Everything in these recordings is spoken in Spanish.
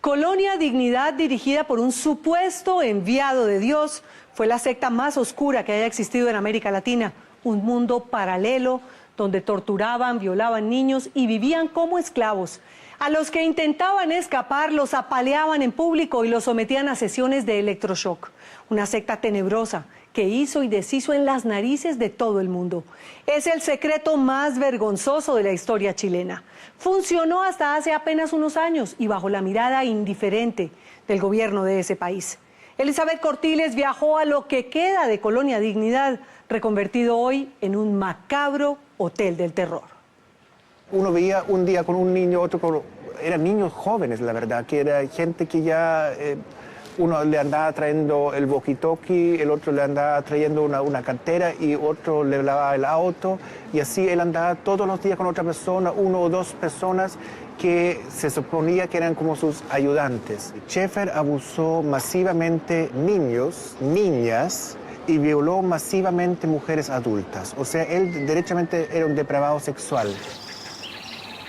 Colonia Dignidad, dirigida por un supuesto enviado de Dios, fue la secta más oscura que haya existido en América Latina. Un mundo paralelo donde torturaban, violaban niños y vivían como esclavos. A los que intentaban escapar los apaleaban en público y los sometían a sesiones de electroshock. Una secta tenebrosa que hizo y deshizo en las narices de todo el mundo. Es el secreto más vergonzoso de la historia chilena. Funcionó hasta hace apenas unos años y bajo la mirada indiferente del gobierno de ese país. Elizabeth Cortiles viajó a lo que queda de Colonia Dignidad, reconvertido hoy en un macabro hotel del terror. Uno veía un día con un niño, otro con... Eran niños jóvenes, la verdad, que era gente que ya... uno le andaba trayendo el walkie-talkie, el otro le andaba trayendo una cartera y otro le lavaba el auto. Y así él andaba todos los días con otra persona, uno o dos personas que se suponía que eran como sus ayudantes. Schaefer abusó masivamente niños, niñas, y violó masivamente mujeres adultas. O sea, él derechamente era un depravado sexual.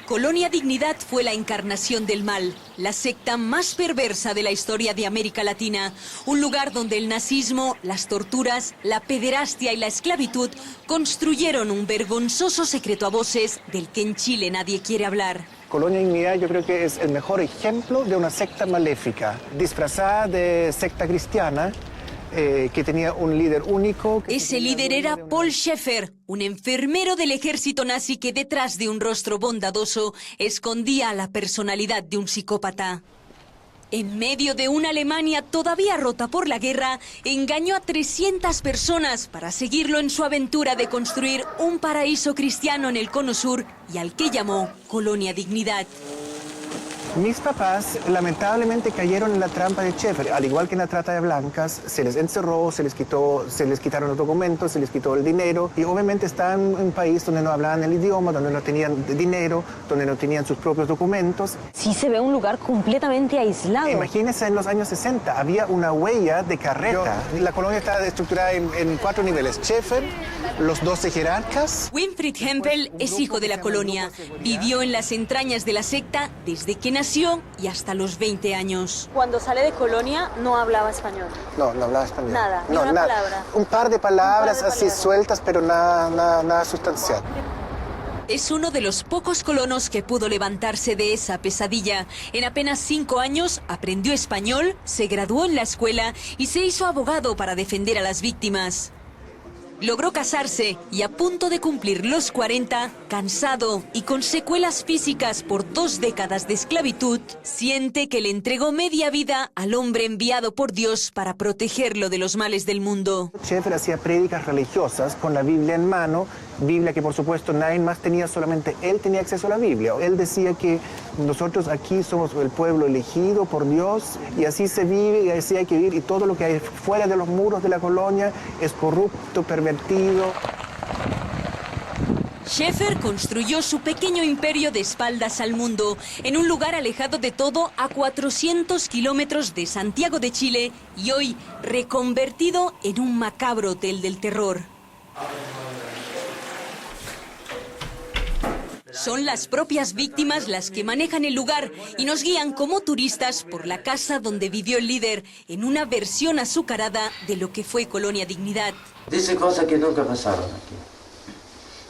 Colonia Dignidad fue la encarnación del mal, la secta más perversa de la historia de América Latina. Un lugar donde el nazismo, las torturas, la pederastia y la esclavitud construyeron un vergonzoso secreto a voces del que en Chile nadie quiere hablar. Colonia Dignidad yo creo que es el mejor ejemplo de una secta maléfica, disfrazada de secta cristiana, que tenía un líder único. Ese líder era Paul Schaefer, un enfermero del ejército nazi que detrás de un rostro bondadoso escondía la personalidad de un psicópata. En medio de una Alemania todavía rota por la guerra, engañó a 300 personas para seguirlo en su aventura de construir un paraíso cristiano en el Cono Sur y al que llamó Colonia Dignidad. Mis papás lamentablemente cayeron en la trampa de Schaefer, al igual que en la trata de blancas. Se les encerró, se les quitaron los documentos, se les quitó el dinero y obviamente estaban en un país donde no hablaban el idioma, donde no tenían dinero, donde no tenían sus propios documentos. Sí se ve un lugar completamente aislado. Imagínense en los años 60, había una huella de carreta. La colonia está estructurada en 4 niveles. Schaefer, los 12 jerarcas. Winfried Hempel es hijo de la colonia. Vivió en las entrañas de la secta desde que nació y hasta los 20 años. Cuando sale de Colonia no hablaba español. No hablaba español. Nada, no, ni una palabra. Un par de palabras así sueltas, pero nada sustancial. Es uno de los pocos colonos que pudo levantarse de esa pesadilla. En apenas 5 años aprendió español, se graduó en la escuela y se hizo abogado para defender a las víctimas. Logró casarse y a punto de cumplir los 40, cansado y con secuelas físicas por 2 décadas de esclavitud, siente que le entregó media vida al hombre enviado por Dios para protegerlo de los males del mundo. Schaefer hacía prédicas religiosas con la Biblia en mano, Biblia que por supuesto nadie más tenía, solamente él tenía acceso a la Biblia. Él decía que nosotros aquí somos el pueblo elegido por Dios y así se vive y así hay que vivir y todo lo que hay fuera de los muros de la colonia es corrupto, pervertido. Schaefer construyó su pequeño imperio de espaldas al mundo, en un lugar alejado de todo a 400 kilómetros de Santiago de Chile y hoy reconvertido en un macabro hotel del terror. Son las propias víctimas las que manejan el lugar y nos guían como turistas por la casa donde vivió el líder en una versión azucarada de lo que fue Colonia Dignidad. Dice cosas que nunca pasaron aquí.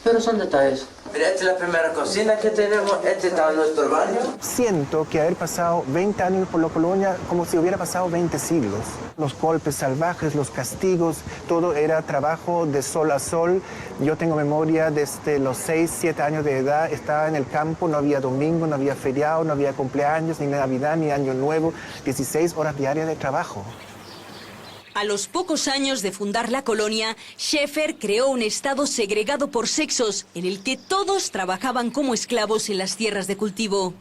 Pero son detalles. Mira, esta es la primera cocina que tenemos, este está nuestro baño. Siento que haber pasado 20 años por la colonia como si hubiera pasado 20 siglos. Los golpes salvajes, los castigos, todo era trabajo de sol a sol. Yo tengo memoria desde los 6, 7 años de edad, estaba en el campo, no había domingo, no había feriado, no había cumpleaños, ni Navidad, ni Año Nuevo, 16 horas diarias de trabajo. A los pocos años de fundar la colonia, Schaefer creó un estado segregado por sexos, en el que todos trabajaban como esclavos en las tierras de cultivo.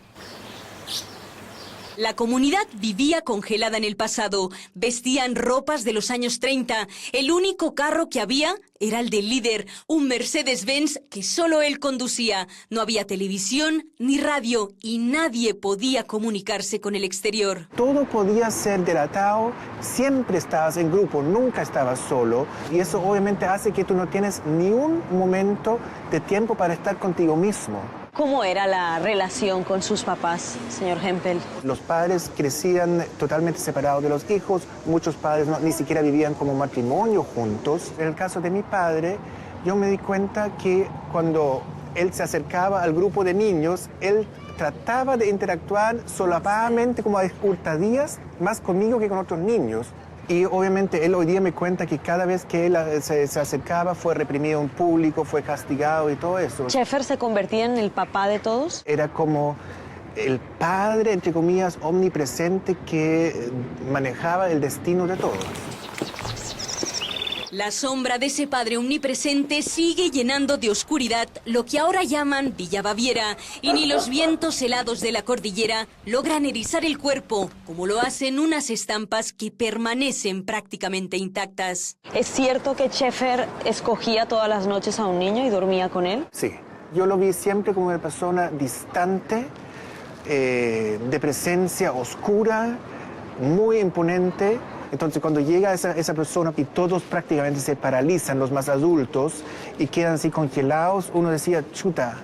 La comunidad vivía congelada en el pasado, vestían ropas de los años 30. El único carro que había era el del líder, un Mercedes-Benz que solo él conducía. No había televisión ni radio y nadie podía comunicarse con el exterior. Todo podía ser delatado, siempre estabas en grupo, nunca estabas solo. Y eso obviamente hace que tú no tienes ni un momento de tiempo para estar contigo mismo. ¿Cómo era la relación con sus papás, señor Hempel? Los padres crecían totalmente separados de los hijos, muchos padres ni siquiera vivían como matrimonio juntos. En el caso de mi padre, yo me di cuenta que cuando él se acercaba al grupo de niños, él trataba de interactuar solapadamente, como a hurtadillas, más conmigo que con otros niños. Y obviamente él hoy día me cuenta que cada vez que él se acercaba fue reprimido en público, fue castigado y todo eso. ¿Sheffer se convertía en el papá de todos? Era como el padre, entre comillas, omnipresente que manejaba el destino de todos. La sombra de ese padre omnipresente sigue llenando de oscuridad lo que ahora llaman Villa Baviera, y ni los vientos helados de la cordillera logran erizar el cuerpo, como lo hacen unas estampas que permanecen prácticamente intactas. ¿Es cierto que Sheffer escogía todas las noches a un niño y dormía con él? Sí, yo lo vi siempre como una persona distante, de presencia oscura, muy imponente. Entonces, cuando llega esa persona y todos prácticamente se paralizan, los más adultos, y quedan así congelados, uno decía, chuta,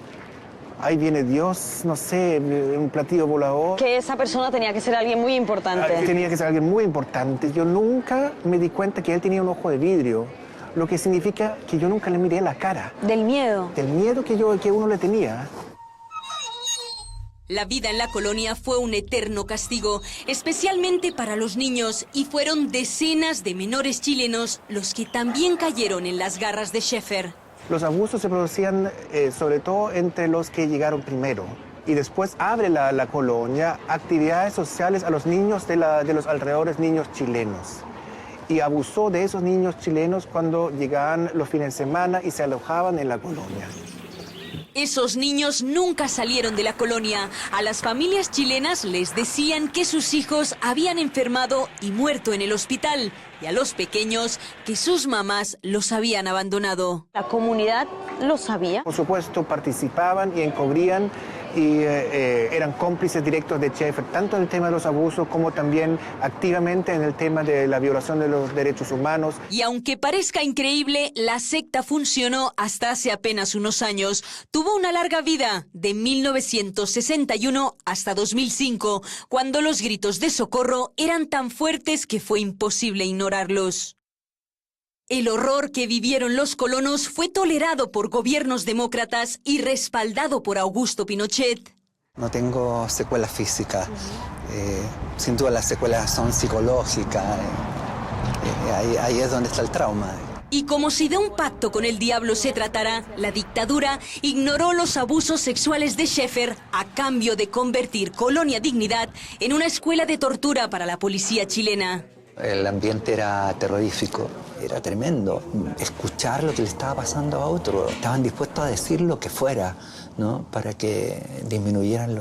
ahí viene Dios, no sé, un platillo volador. Que esa persona tenía que ser alguien muy importante. Tenía que ser alguien muy importante. Yo nunca me di cuenta que él tenía un ojo de vidrio, lo que significa que yo nunca le miré la cara. ¿Del miedo? Del miedo que uno le tenía. La vida en la colonia fue un eterno castigo, especialmente para los niños, y fueron decenas de menores chilenos los que también cayeron en las garras de Sheffer. Los abusos se producían sobre todo entre los que llegaron primero. Y después abre la colonia actividades sociales a los niños de los alrededores, niños chilenos. Y abusó de esos niños chilenos cuando llegaban los fines de semana y se alojaban en la colonia. Esos niños nunca salieron de la colonia. A las familias chilenas les decían que sus hijos habían enfermado y muerto en el hospital, y a los pequeños que sus mamás los habían abandonado. ¿La comunidad lo sabía? Por supuesto, participaban y encubrían y eran cómplices directos de Sheffer, tanto en el tema de los abusos como también activamente en el tema de la violación de los derechos humanos. Y aunque parezca increíble, la secta funcionó hasta hace apenas unos años. Tuvo una larga vida, de 1961 hasta 2005, cuando los gritos de socorro eran tan fuertes que fue imposible ignorarlos. El horror que vivieron los colonos fue tolerado por gobiernos demócratas y respaldado por Augusto Pinochet. No tengo secuelas físicas, sin duda las secuelas son psicológicas, ahí es donde está el trauma. Y como si de un pacto con el diablo se tratara, la dictadura ignoró los abusos sexuales de Sheffer a cambio de convertir Colonia Dignidad en una escuela de tortura para la policía chilena. El ambiente era terrorífico, era tremendo. Escuchar lo que le estaba pasando a otro, estaban dispuestos a decir lo que fuera, ¿no? Para que disminuyeran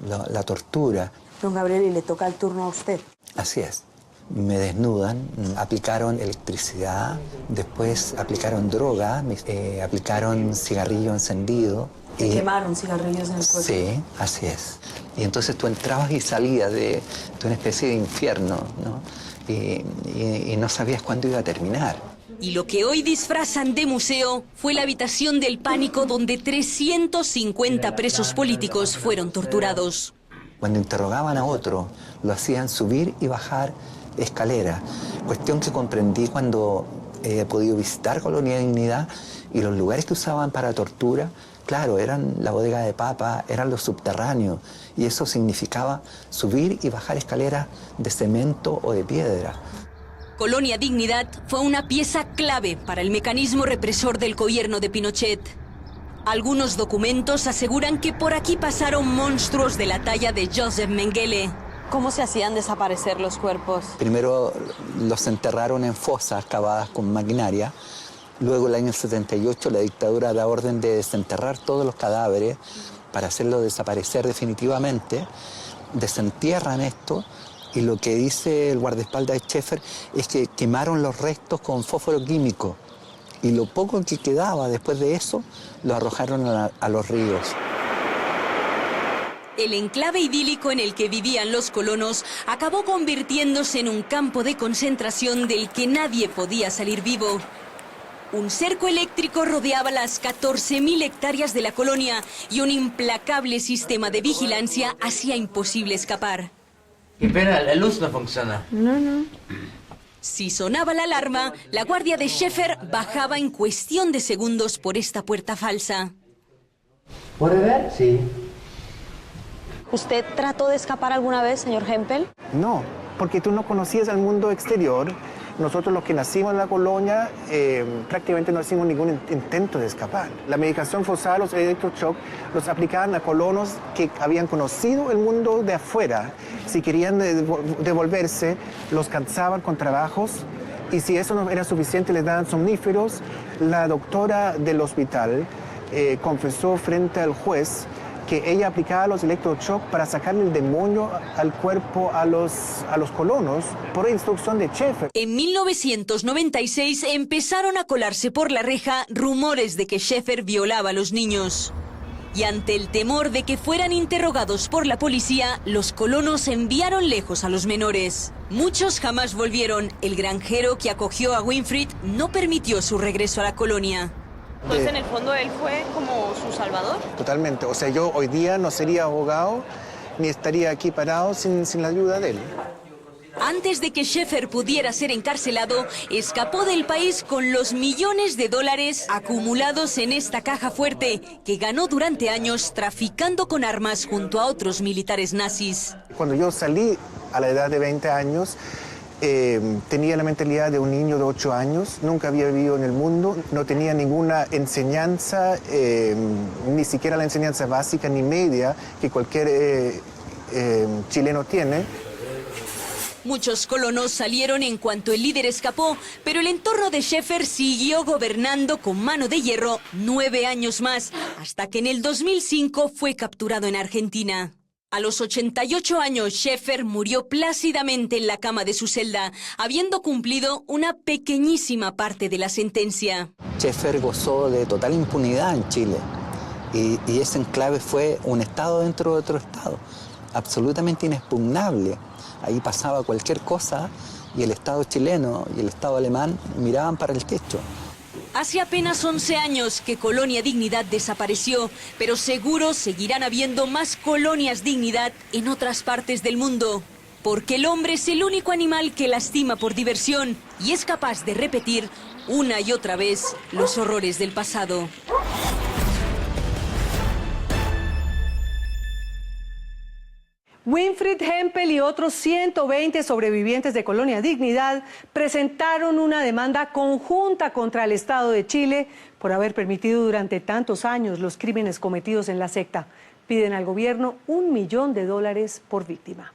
la tortura. Don Gabriel, ¿y le toca el turno a usted? Así es. Me desnudan, aplicaron electricidad, después aplicaron droga, aplicaron cigarrillo encendido. ¿Te quemaron cigarrillos en el cuerpo? Sí, así es. Y entonces tú entrabas y salías de una especie de infierno, ¿no? Y no sabías cuándo iba a terminar. Y lo que hoy disfrazan de museo fue la habitación del pánico donde 350 presos políticos fueron torturados. Cuando interrogaban a otro, lo hacían subir y bajar escaleras. Cuestión que comprendí cuando he podido visitar Colonia Dignidad, y los lugares que usaban para tortura, claro, eran la bodega de papa, eran los subterráneos, y eso significaba subir y bajar escaleras de cemento o de piedra. Colonia Dignidad fue una pieza clave para el mecanismo represor del gobierno de Pinochet. Algunos documentos aseguran que por aquí pasaron monstruos de la talla de Joseph Mengele. ¿Cómo se hacían desaparecer los cuerpos? Primero los enterraron en fosas cavadas con maquinaria. Luego, el año 78, la dictadura da orden de desenterrar todos los cadáveres para hacerlos desaparecer definitivamente. Desentierran esto, y lo que dice el guardaespaldas de Sheffer es que quemaron los restos con fósforo químico. Y lo poco que quedaba después de eso, lo arrojaron a los ríos. El enclave idílico en el que vivían los colonos acabó convirtiéndose en un campo de concentración del que nadie podía salir vivo. Un cerco eléctrico rodeaba las 14.000 hectáreas de la colonia y un implacable sistema de vigilancia hacía imposible escapar. Qué pena, la luz no funciona. Si sonaba la alarma, la guardia de Schäfer bajaba en cuestión de segundos por esta puerta falsa. ¿Puede ver? Sí. ¿Usted trató de escapar alguna vez, señor Hempel? No, porque tú no conocías el mundo exterior. Nosotros los que nacimos en la colonia prácticamente no hicimos ningún intento de escapar. La medicación forzada, los electroshock, los aplicaban a colonos que habían conocido el mundo de afuera. Si querían devolverse, los cansaban con trabajos y si eso no era suficiente les daban somníferos. La doctora del hospital confesó frente al juez que ella aplicaba los electroshock para sacarle el demonio al cuerpo a los colonos por instrucción de Schäfer. En 1996 empezaron a colarse por la reja rumores de que Schäfer violaba a los niños. Y ante el temor de que fueran interrogados por la policía, los colonos enviaron lejos a los menores. Muchos jamás volvieron. El granjero que acogió a Winfried no permitió su regreso a la colonia. Entonces, en el fondo, él fue como su salvador. Totalmente. O sea, yo hoy día no sería abogado ni estaría aquí parado sin la ayuda de él. Antes de que Schäfer pudiera ser encarcelado, escapó del país con los millones de dólares acumulados en esta caja fuerte que ganó durante años traficando con armas junto a otros militares nazis. Cuando yo salí a la edad de 20 años, tenía la mentalidad de un niño de 8 años, nunca había vivido en el mundo, no tenía ninguna enseñanza, ni siquiera la enseñanza básica ni media que cualquier chileno tiene. Muchos colonos salieron en cuanto el líder escapó, pero el entorno de Schäfer siguió gobernando con mano de hierro 9 años más, hasta que en el 2005 fue capturado en Argentina. A los 88 años, Schäfer murió plácidamente en la cama de su celda, habiendo cumplido una pequeñísima parte de la sentencia. Schäfer gozó de total impunidad en Chile y ese enclave fue un estado dentro de otro estado, absolutamente inexpugnable. Ahí pasaba cualquier cosa y el Estado chileno y el Estado alemán miraban para el techo. Hace apenas 11 años que Colonia Dignidad desapareció, pero seguro seguirán habiendo más colonias Dignidad en otras partes del mundo. Porque el hombre es el único animal que lastima por diversión y es capaz de repetir una y otra vez los horrores del pasado. Winfried Hempel y otros 120 sobrevivientes de Colonia Dignidad presentaron una demanda conjunta contra el Estado de Chile por haber permitido durante tantos años los crímenes cometidos en la secta. Piden al gobierno $1 millón por víctima.